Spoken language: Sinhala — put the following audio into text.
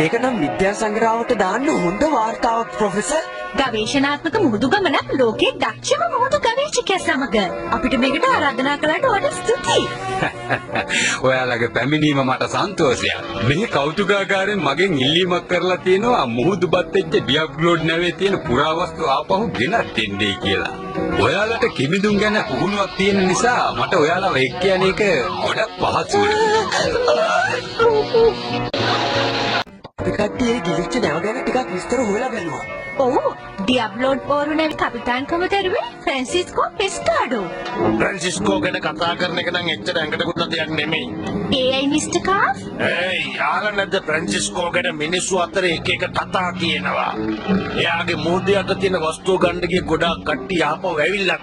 මේක නම් විද්‍යා සංග්‍රහවට දාන්න හොඳ වාර්තාවක් ප්‍රොෆෙසර්. ගවේෂණාත්මක මුහුදු ගමනක් ලෝකයේ දක්ෂම මුහුදු ගවේෂකයා සමග අපිට මේකට ආරාධනා කළාට වඩා ස්තුතියි. ඔයාලගේ පැමිණීම මට සන්තෝෂයක්. මේ කෞතුකාගාරයෙන් මගෙන් ඉල්ලීමක් කරලා තියෙනවා මුහුදුපත් වෙච්ච ඩියබ්ලෝඩ් නැවේ තියෙන පුරාවස්තු ආපහු ගෙනත් දෙන්නයි කියලා. ඔයාලට කිමිදුම් ගැන පුහුණුවක් තියෙන නිසා මට ඔයාලව එක්ක යන එක ගොඩක් පහසුයි. අපි කට්ටිය ගිලිච්ච නැව ගැන ටිකක් විස්තර හොයලා බලුවා. ඔව් ඩියබ්ලෝඩ් පෝරුනේ කපිතාන්කම දරුවේ ෆ්‍රැන්සිස්කෝ පෙස්කාඩෝ. ෆ්‍රැන්සිස්කෝ ගැන කතා කරන එක නම් එච්චර ඇඟට කුත්ත දෙයක් නෙමෙයි. ඒයි මිස්ටර් කාෆ්. ඒයි යාළුවා නැද්ද ෆ්‍රැන්සිස්කෝ ගැන මිනිස්සු අතර එක එක කතා කියනවා. එයාගේ මුහුදයට තියෙන වස්තු ගන්න ගිය ගොඩාක් කට්ටිය ආපහු ඇවිල්ලා